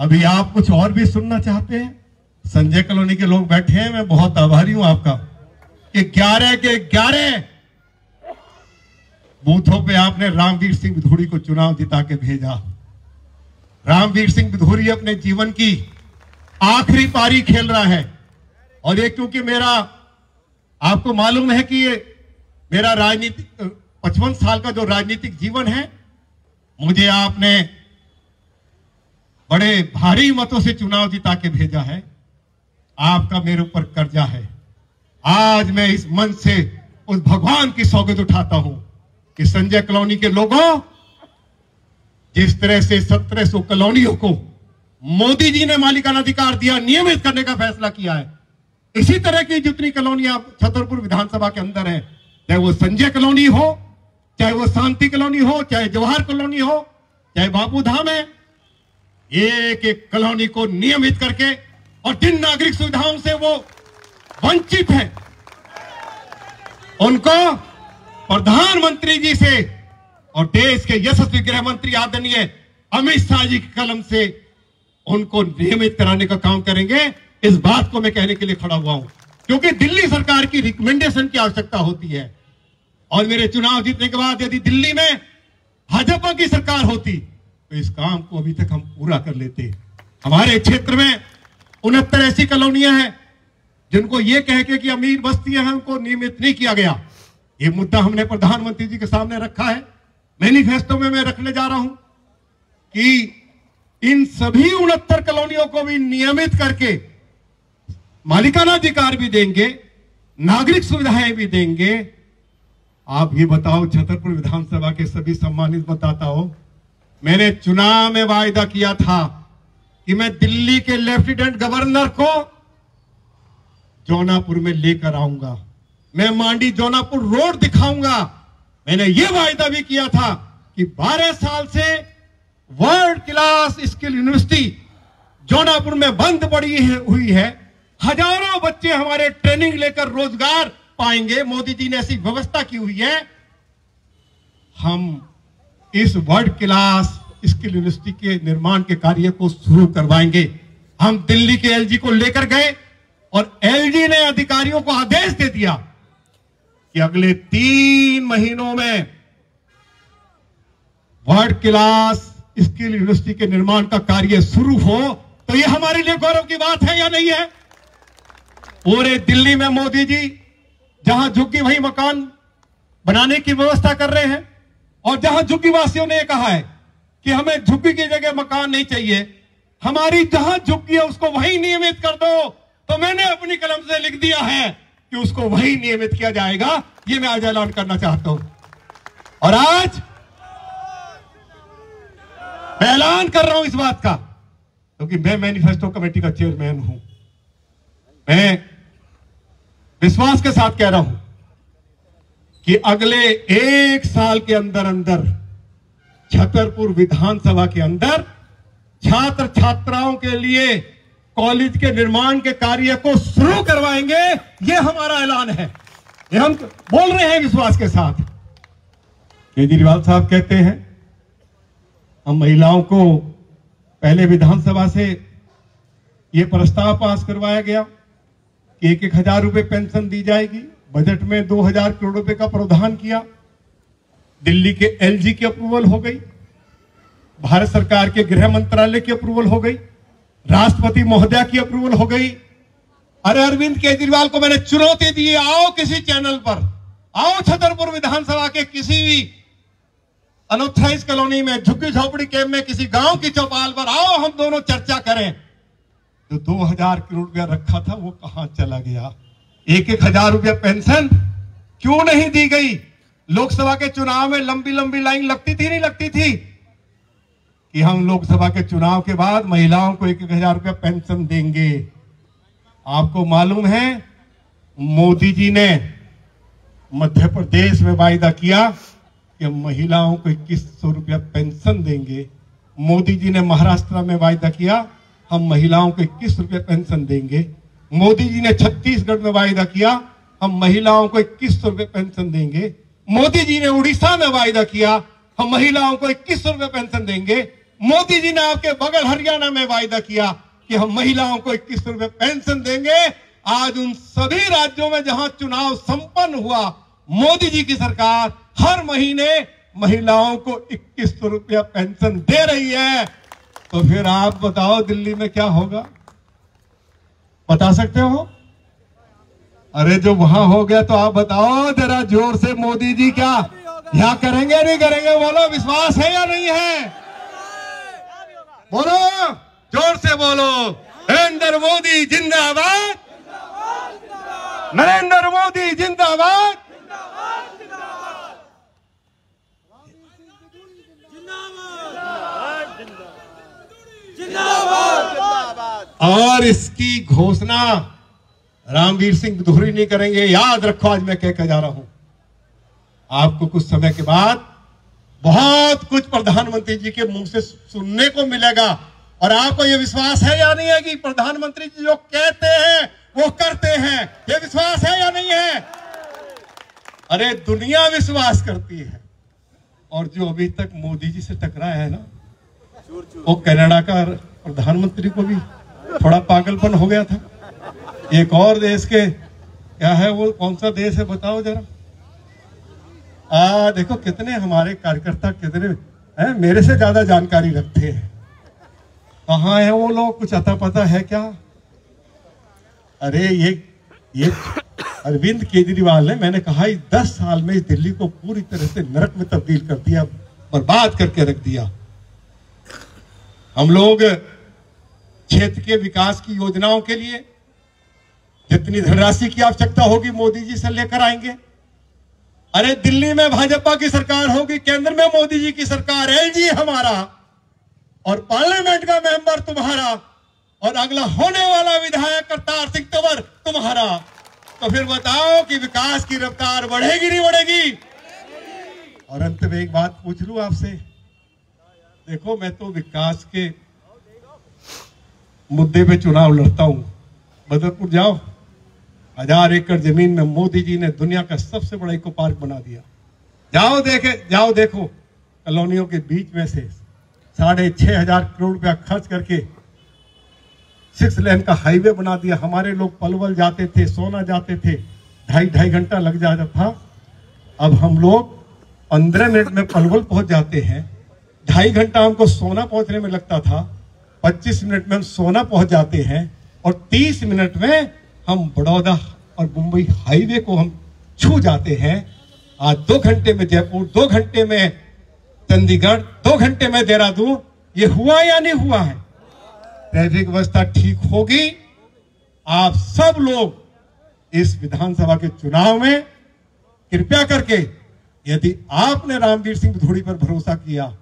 अभी आप कुछ और भी सुनना चाहते हैं? संजय कॉलोनी के लोग बैठे हैं, मैं बहुत आभारी हूं आपका कि 11 के 11 बूथों पे आपने रामवीर सिंह विधूड़ी को चुनाव जिता के भेजा। रामवीर सिंह विधूड़ी अपने जीवन की आखिरी पारी खेल रहा है और ये क्योंकि मेरा, आपको मालूम है कि ये मेरा राजनीतिक 55 साल का जो राजनीतिक जीवन है, मुझे आपने बड़े भारी मतों से चुनाव जिता के भेजा है। आपका मेरे ऊपर कर्जा है। आज मैं इस मंच से उस भगवान की सौगंध उठाता हूं कि संजय कॉलोनी के लोगों, जिस तरह से 1700 कॉलोनियों को मोदी जी ने मालिकाना अधिकार दिया, नियमित करने का फैसला किया है, इसी तरह की जितनी कॉलोनियां छतरपुर विधानसभा के अंदर है, चाहे वो संजय कॉलोनी हो, चाहे वो शांति कॉलोनी हो, चाहे जवाहर कॉलोनी हो, चाहे बापू धाम है, एक एक कॉलोनी को नियमित करके, और जिन नागरिक सुविधाओं से वो वंचित है उनको प्रधानमंत्री जी से और देश के यशस्वी गृह मंत्री आदरणीय अमित शाह जी की कलम से उनको नियमित कराने का काम करेंगे। इस बात को मैं कहने के लिए खड़ा हुआ हूं क्योंकि दिल्ली सरकार की रिकमेंडेशन की आवश्यकता होती है और मेरे चुनाव जीतने के बाद यदि दिल्ली में भाजपा की सरकार होती तो इस काम को अभी तक हम पूरा कर लेते। हमारे क्षेत्र में 69 ऐसी कॉलोनियां हैं जिनको ये कह के कि अमीर बस्तियां हैं, उनको नियमित नहीं किया गया। ये मुद्दा हमने प्रधानमंत्री जी के सामने रखा है, मैनिफेस्टो में मैं रखने जा रहा हूं कि इन सभी 69 कॉलोनियों को भी नियमित करके मालिकाना अधिकार भी देंगे, नागरिक सुविधाएं भी देंगे। आप ये बताओ, छतरपुर विधानसभा के सभी सम्मानित मतदाताओं, मैंने चुनाव में वायदा किया था कि मैं दिल्ली के लेफ्टिनेंट गवर्नर को जौनापुर में लेकर आऊंगा, मैं मांडी जौनापुर रोड दिखाऊंगा। मैंने यह वायदा भी किया था कि 12 साल से world class skill university Jaunapur में बंद पड़ी हुई है, हजारों बच्चे हमारे ट्रेनिंग लेकर रोजगार पाएंगे। मोदी जी ने ऐसी व्यवस्था की हुई है। हम इस वर्ल्ड क्लास स्किल यूनिवर्सिटी के निर्माण के कार्य को शुरू करवाएंगे। हम दिल्ली के एलजी को लेकर गए और एलजी ने अधिकारियों को आदेश दे दिया कि अगले 3 महीनों में वर्ल्ड क्लास स्किल यूनिवर्सिटी के निर्माण का कार्य शुरू हो। तो यह हमारे लिए गौरव की बात है या नहीं है? पूरे दिल्ली में मोदी जी जहां झुग्गी वहीं मकान बनाने की व्यवस्था कर रहे हैं और जहां झुग्गी वासियों ने कहा है कि हमें झुग्गी की जगह मकान नहीं चाहिए, हमारी जहां झुग्गी है उसको वहीं नियमित कर दो। तो मैंने अपनी कलम से लिख दिया है कि उसको वहीं नियमित किया जाएगा। ये मैं आज ऐलान करना चाहता हूं और आज मैं ऐलान कर रहा हूं इस बात का क्योंकि मैं मैनिफेस्टो कमेटी का चेयरमैन हूं। मैं विश्वास के साथ कह रहा हूं कि अगले 1 साल के अंदर अंदर छतरपुर विधानसभा के अंदर छात्र छात्राओं के लिए कॉलेज के निर्माण के कार्य को शुरू करवाएंगे। यह हमारा ऐलान है, ये हम बोल रहे हैं विश्वास के साथ। केजरीवाल साहब कहते हैं हम महिलाओं को पहले विधानसभा से यह प्रस्ताव पास करवाया गया कि 1,000 रुपए पेंशन दी जाएगी। बजट में 2,000 करोड़ रुपए का प्रावधान किया। दिल्ली के एलजी की अप्रूवल हो गई, भारत सरकार के गृह मंत्रालय की अप्रूवल हो गई, राष्ट्रपति महोदया की अप्रूवल हो गई। अरे अरविंद केजरीवाल को मैंने चुनौती दी, आओ किसी चैनल पर, आओ छतरपुर विधानसभा के किसी भी अनऑथराइज्ड कॉलोनी में, झुग्गी झोपड़ी कैंप में, किसी गांव की चौपाल पर आओ, हम दोनों चर्चा करें। जो 2,000 करोड़ रुपया रखा था वो कहां चला गया? 1,000 रुपया पेंशन क्यों नहीं दी गई? लोकसभा के चुनाव में लंबी लंबी लाइन लगती थी, नहीं लगती थी कि हम लोकसभा के चुनाव के बाद महिलाओं को 1,000 रुपया पेंशन देंगे। आपको मालूम है मोदी जी ने मध्य प्रदेश में वायदा किया कि हम महिलाओं को 2,100 रुपया पेंशन देंगे। मोदी जी ने महाराष्ट्र में वायदा किया हम महिलाओं को 21 रुपये पेंशन देंगे। मोदी जी ने छत्तीसगढ़ में वायदा किया हम महिलाओं को 21 रुपये पेंशन देंगे। मोदी जी ने उड़ीसा में वायदा किया हम महिलाओं को 21 रुपये पेंशन देंगे। मोदी जी ने आपके बगल हरियाणा में वायदा किया कि हम महिलाओं को 21 रुपए पेंशन देंगे। आज उन सभी राज्यों में जहां चुनाव संपन्न हुआ, मोदी जी की सरकार हर महीने महिलाओं को 21 रुपया पेंशन दे रही है। तो फिर आप बताओ दिल्ली में क्या होगा, बता सकते हो? अरे जो वहां हो गया तो आप बताओ जरा जोर से, मोदी जी क्या यहां करेंगे नहीं करेंगे? बोलो, विश्वास है या नहीं है? बोलो, जोर से बोलो। नरेंद्र मोदी जिंदाबाद, नरेंद्र मोदी जिंदाबाद। और इसकी घोषणा रामवीर सिंह बिधूरी नहीं करेंगे, याद रखो। आज मैं कहकर जा रहा हूं, आपको कुछ समय के बाद बहुत कुछ प्रधानमंत्री जी के मुंह से सुनने को मिलेगा। और आपको यह विश्वास है या नहीं है कि प्रधानमंत्री जी जो कहते हैं वो करते हैं? ये विश्वास है या नहीं है? अरे दुनिया विश्वास करती है। और जो अभी तक मोदी जी से टकराया है ना, वो कनाडा का प्रधानमंत्री को भी थोड़ा पागलपन हो गया था। एक और देश के, क्या है वो, कौन सा देश है बताओ जरा। देखो कितने हमारे कार्यकर्ता कितने हैं, मेरे से ज्यादा जानकारी रखते हैं। कहाँ है वो लोग, कुछ अता पता है क्या? अरे ये अरविंद केजरीवाल ने, मैंने कहा 10 साल में इस दिल्ली को पूरी तरह से नरक में तब्दील कर दिया, बर्बाद करके रख दिया। हम लोग क्षेत्र के विकास की योजनाओं के लिए जितनी धनराशि की आवश्यकता होगी मोदी जी से लेकर आएंगे। अरे दिल्ली में भाजपा की सरकार होगी, केंद्र में मोदी जी की सरकार, एलजी हमारा और पार्लियामेंट का मेंबर तुम्हारा और अगला होने वाला विधायक करतार सिंह तंवर तुम्हारा। तो फिर बताओ कि विकास की रफ्तार बढ़ेगी नहीं बढ़ेगी? और अंत में एक बात पूछ लूं आपसे, देखो मैं तो विकास के मुद्दे पे चुनाव लड़ता हूं। बदरपुर जाओ, 1000 एकड़ जमीन में मोदी जी ने दुनिया का सबसे बड़ा इको पार्क बना दिया। जाओ देखो, कॉलोनियों के बीच में से 6,500 करोड़ रुपया खर्च करके 6 लेन का हाईवे बना दिया। हमारे लोग पलवल जाते थे, सोना जाते थे, 2.5 घंटा लग जाता था। अब हम लोग 15 मिनट में पलवल पहुंच जाते हैं। 2.5 घंटा हमको सोना पहुंचने में लगता था, 25 मिनट में हम सोना पहुंच जाते हैं। और 30 मिनट में हम बड़ौदा और मुंबई हाईवे को हम छू जाते हैं। आज 2 घंटे में जयपुर, 2 घंटे में चंडीगढ़, 2 घंटे में देहरादून। ये हुआ या नहीं हुआ है? ट्रैफिक व्यवस्था ठीक होगी। आप सब लोग इस विधानसभा के चुनाव में कृपया करके, यदि आपने रामवीर सिंह बिधूरी पर भरोसा किया